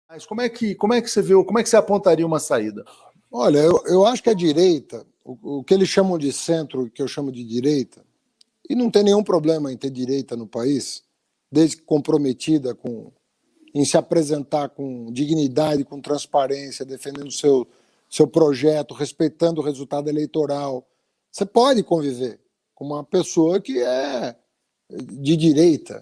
Mas como é que você vê, como é que você apontaria uma saída? Olha, eu acho que a direita, o que eles chamam de centro, o que eu chamo de direita, e não tem nenhum problema em ter direita no país, desde que comprometida em se apresentar com dignidade, com transparência, defendendo seu projeto, respeitando o resultado eleitoral. Você pode conviver com uma pessoa que é de direita.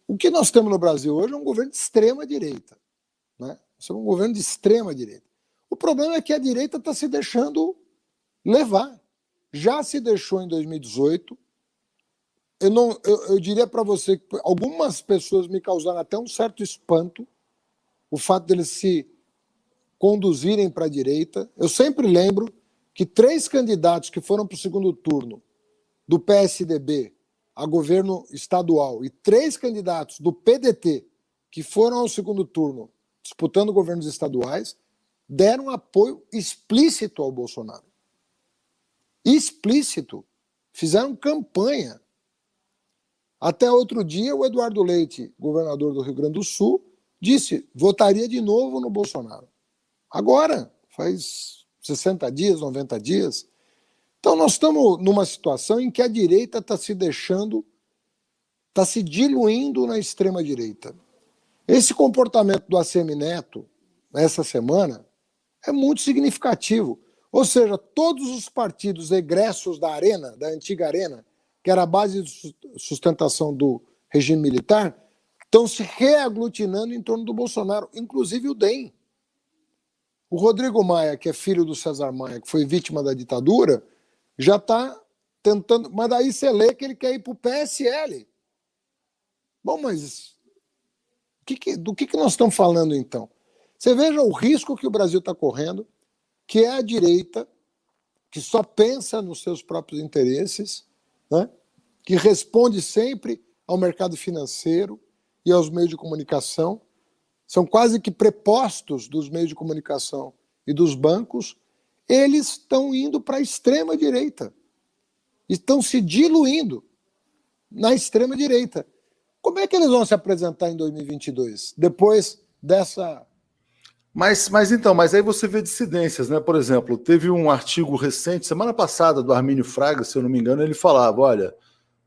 O que nós temos no Brasil hoje é um governo de extrema direita, né? É um governo de extrema direita. O problema é que a direita está se deixando levar. Já se deixou em 2018. Eu diria para você que algumas pessoas me causaram até um certo espanto o fato deles se conduzirem para a direita. Eu sempre lembro que 3 candidatos que foram para o segundo turno do PSDB a governo estadual e 3 candidatos do PDT que foram ao segundo turno disputando governos estaduais deram apoio explícito ao Bolsonaro. Explícito. Fizeram campanha. Até outro dia, o Eduardo Leite, governador do Rio Grande do Sul, disse votaria de novo no Bolsonaro. Agora, faz 60 dias, 90 dias. Então, nós estamos numa situação em que a direita está se deixando, está se diluindo na extrema-direita. Esse comportamento do ACM Neto, essa semana, é muito significativo. Ou seja, todos os partidos egressos da Arena, da antiga Arena, que era a base de sustentação do regime militar, estão se reaglutinando em torno do Bolsonaro, inclusive o DEM. O Rodrigo Maia, que é filho do César Maia, que foi vítima da ditadura, já está tentando... Mas daí você lê que ele quer ir para o PSL. Bom, mas do que nós estamos falando, então? Você veja o risco que o Brasil está correndo, que é a direita, que só pensa nos seus próprios interesses, né? Que responde sempre ao mercado financeiro e aos meios de comunicação, são quase que prepostos dos meios de comunicação e dos bancos, eles estão indo para a extrema-direita, estão se diluindo na extrema-direita. Como é que eles vão se apresentar em 2022, depois dessa... Mas aí você vê dissidências, né? Por exemplo, teve um artigo recente, semana passada, do Armínio Fraga, se eu não me engano, ele falava, olha,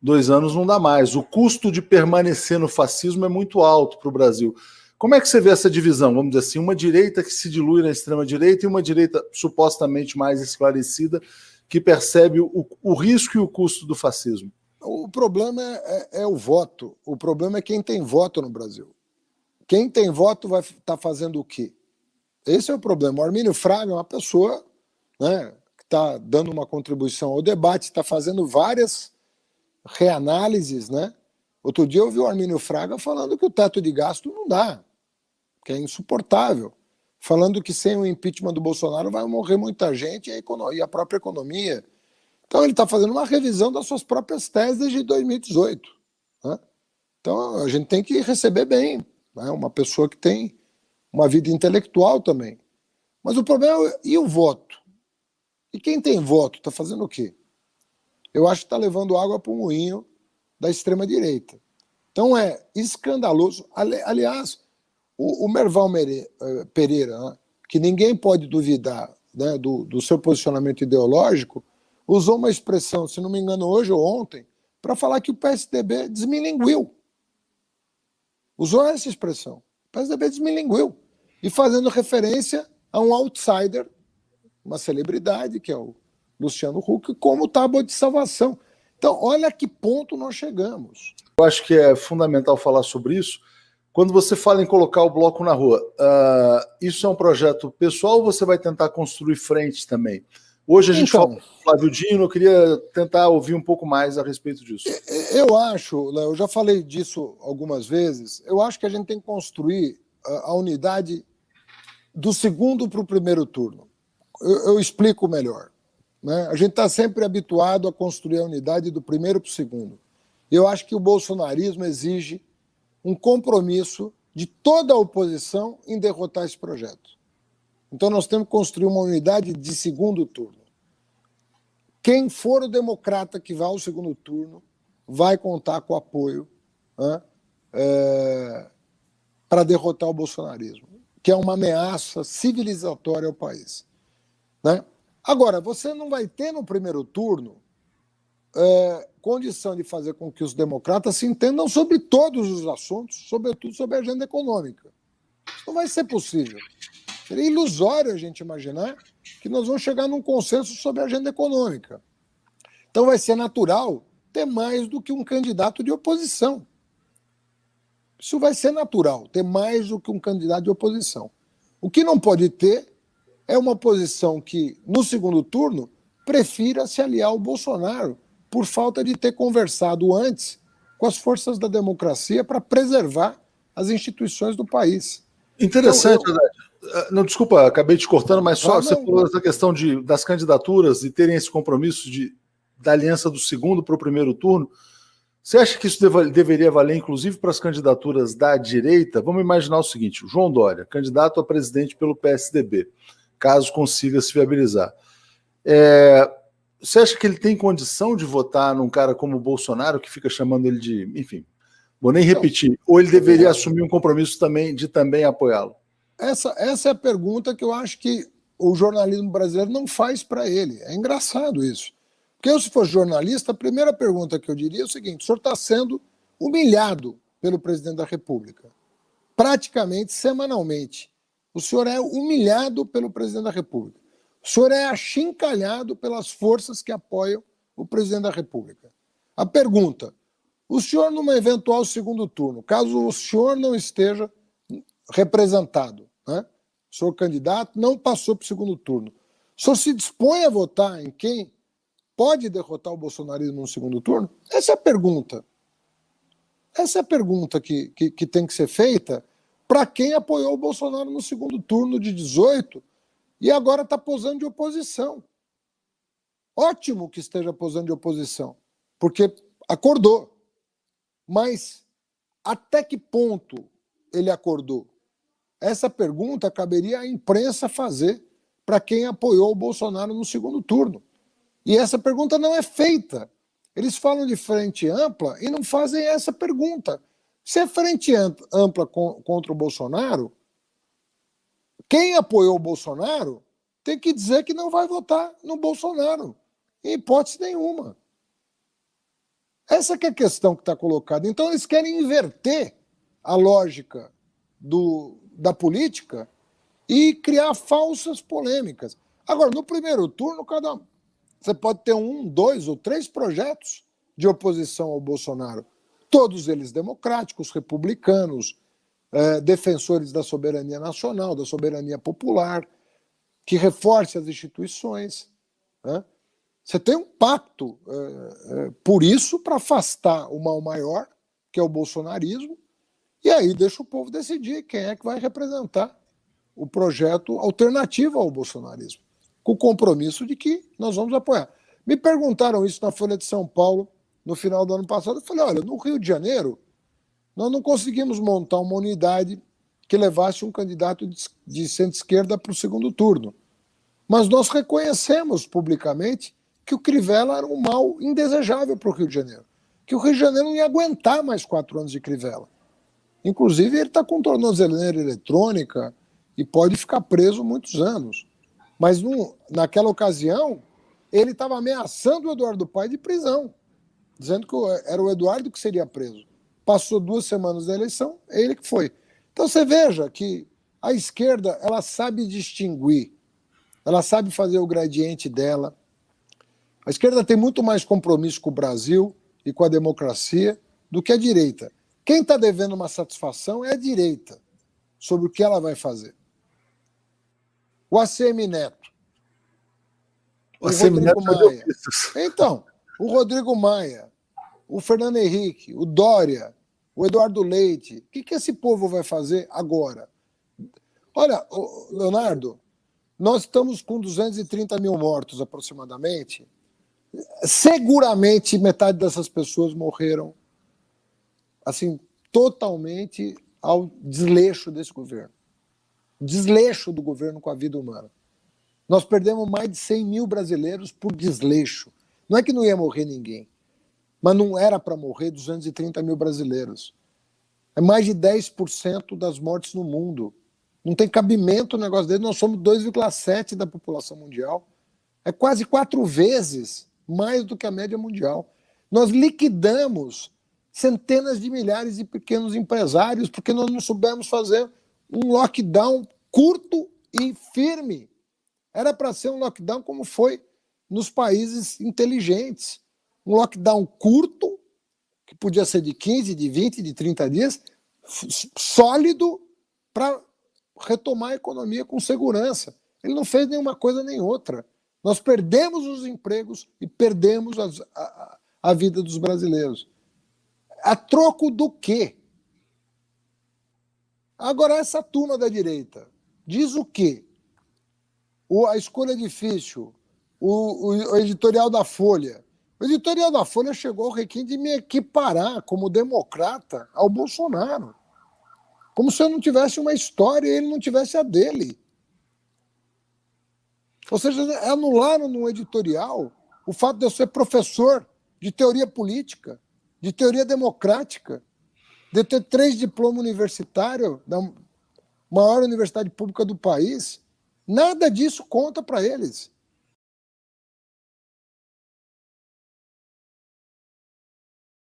2 anos não dá mais, o custo de permanecer no fascismo é muito alto para o Brasil. Como é que você vê essa divisão, vamos dizer assim, uma direita que se dilui na extrema-direita e uma direita supostamente mais esclarecida que percebe o risco e o custo do fascismo? O problema é o voto, o problema é quem tem voto no Brasil. Quem tem voto vai estar fazendo o quê? Esse é o problema. O Armínio Fraga é uma pessoa, né, que está dando uma contribuição ao debate, está fazendo várias reanálises, né? Outro dia eu vi o Armínio Fraga falando que o teto de gasto não dá, que é insuportável. Falando que sem o impeachment do Bolsonaro vai morrer muita gente e a própria economia. Então ele está fazendo uma revisão das suas próprias teses de 2018. Né? Então a gente tem que receber bem, né? Uma pessoa que tem uma vida intelectual também. Mas o problema é e o voto? E quem tem voto está fazendo o quê? Eu acho que está levando água para o moinho da extrema-direita. Então é escandaloso. Aliás, o Merval Pereira, né, que ninguém pode duvidar, né, do seu posicionamento ideológico, usou uma expressão, se não me engano, hoje ou ontem, para falar que o PSDB desmilinguiu. Usou essa expressão. O PSDB desmilinguiu. E fazendo referência a um outsider, uma celebridade, que é o Luciano Huck, como tábua de salvação. Então, olha a que ponto nós chegamos. Eu acho que é fundamental falar sobre isso. Quando você fala em colocar o bloco na rua, isso é um projeto pessoal ou você vai tentar construir frente também? Hoje a gente fala com o Flávio Dino, eu queria tentar ouvir um pouco mais a respeito disso. Eu acho, Léo, eu já falei disso algumas vezes, eu acho que a gente tem que construir a unidade do segundo para o primeiro turno. Eu explico melhor. Né? A gente está sempre habituado a construir a unidade do primeiro para o segundo. Eu acho que o bolsonarismo exige um compromisso de toda a oposição em derrotar esse projeto. Então nós temos que construir uma unidade de segundo turno. Quem for o democrata que vá ao segundo turno vai contar com o apoio, né, para derrotar o bolsonarismo. que é uma ameaça civilizatória ao país. Né? Agora, você não vai ter no primeiro turno condição de fazer com que os democratas se entendam sobre todos os assuntos, sobretudo sobre a agenda econômica. Isso não vai ser possível. Seria ilusório a gente imaginar que nós vamos chegar num consenso sobre a agenda econômica. Então vai ser natural ter mais do que um candidato de oposição. Isso vai ser natural, ter mais do que um candidato de oposição. O que não pode ter é uma oposição que, no segundo turno, prefira se aliar ao Bolsonaro por falta de ter conversado antes com as forças da democracia para preservar as instituições do país. Interessante, então, não, desculpa, acabei te cortando, mas só você não, falou essa questão das candidaturas e terem esse compromisso da aliança do segundo para o primeiro turno. Você acha que isso deveria valer, inclusive, para as candidaturas da direita? Vamos imaginar o seguinte: o João Dória, candidato a presidente pelo PSDB, caso consiga se viabilizar. Você acha que ele tem condição de votar num cara como o Bolsonaro, que fica chamando ele de... Enfim, vou nem repetir. Ou ele deveria assumir um compromisso de também apoiá-lo? Essa é a pergunta que eu acho que o jornalismo brasileiro não faz para ele. É engraçado isso. Porque eu, se fosse jornalista, a primeira pergunta que eu diria é o seguinte: o senhor está sendo humilhado pelo presidente da República. Praticamente, semanalmente. O senhor é humilhado pelo presidente da República. O senhor é achincalhado pelas forças que apoiam o presidente da República. A pergunta: o senhor, num eventual segundo turno, caso o senhor não esteja representado, né? O senhor candidato não passou para o segundo turno, o senhor se dispõe a votar em quem pode derrotar o bolsonarismo no segundo turno? Essa é a pergunta. Essa é a pergunta que tem que ser feita para quem apoiou o Bolsonaro no segundo turno de 18 e agora está posando de oposição. Ótimo que esteja posando de oposição, porque acordou. Mas até que ponto ele acordou? Essa pergunta caberia à imprensa fazer para quem apoiou o Bolsonaro no segundo turno. E essa pergunta não é feita. Eles falam de frente ampla e não fazem essa pergunta. Se é frente ampla contra o Bolsonaro, quem apoiou o Bolsonaro tem que dizer que não vai votar no Bolsonaro, em hipótese nenhuma. Essa que é a questão que está colocada. Então eles querem inverter a lógica da política e criar falsas polêmicas. Agora, no primeiro turno, você pode ter 1, 2 ou 3 projetos de oposição ao Bolsonaro. Todos eles democráticos, republicanos, defensores da soberania nacional, da soberania popular, que reforce as instituições. Né? Você tem um pacto, por isso, para afastar o mal maior, que é o bolsonarismo, e aí deixa o povo decidir quem é que vai representar o projeto alternativo ao bolsonarismo, com o compromisso de que nós vamos apoiar. Me perguntaram isso na Folha de São Paulo no final do ano passado. Eu falei: olha, no Rio de Janeiro, nós não conseguimos montar uma unidade que levasse um candidato de centro-esquerda para o segundo turno. Mas nós reconhecemos publicamente que o Crivella era um mal indesejável para o Rio de Janeiro, que o Rio de Janeiro não ia aguentar mais 4 anos de Crivella. Inclusive, ele está com tornozeleira eletrônica e pode ficar preso muitos anos. Mas naquela ocasião, ele estava ameaçando o Eduardo Paes de prisão, dizendo que era o Eduardo que seria preso. Passou 2 semanas da eleição, é ele que foi. Então você veja que a esquerda, ela sabe distinguir, ela sabe fazer o gradiente dela. A esquerda tem muito mais compromisso com o Brasil e com a democracia do que a direita. Quem está devendo uma satisfação é a direita, sobre o que ela vai fazer. O ACM Neto, o Rodrigo Maia. Então, o Rodrigo Maia, o Fernando Henrique, o Dória, o Eduardo Leite. O que esse povo vai fazer agora? Olha, Leonardo, nós estamos com 230 mil mortos aproximadamente. Seguramente metade dessas pessoas morreram assim, totalmente ao desleixo desse governo. Desleixo do governo com a vida humana. Nós perdemos mais de 100 mil brasileiros por desleixo. Não é que não ia morrer ninguém, mas não era para morrer 230 mil brasileiros. É mais de 10% das mortes no mundo. Não tem cabimento o negócio dele. Nós somos 2,7% da população mundial. É quase 4 vezes mais do que a média mundial. Nós liquidamos centenas de milhares de pequenos empresários porque nós não soubemos fazer um lockdown curto e firme. Era para ser um lockdown como foi nos países inteligentes. Um lockdown curto, que podia ser de 15, de 20, de 30 dias, sólido para retomar a economia com segurança. Ele não fez nenhuma coisa nem outra. Nós perdemos os empregos e perdemos a vida dos brasileiros. A troco do quê? Agora, essa turma da direita diz o quê? A escolha é difícil, o editorial da Folha. O editorial da Folha chegou ao requinte de me equiparar como democrata ao Bolsonaro. Como se eu não tivesse uma história e ele não tivesse a dele. Ou seja, anularam no editorial o fato de eu ser professor de teoria política, de teoria democrática, de eu ter 3 diplomas universitários da maior universidade pública do país. Nada disso conta para eles.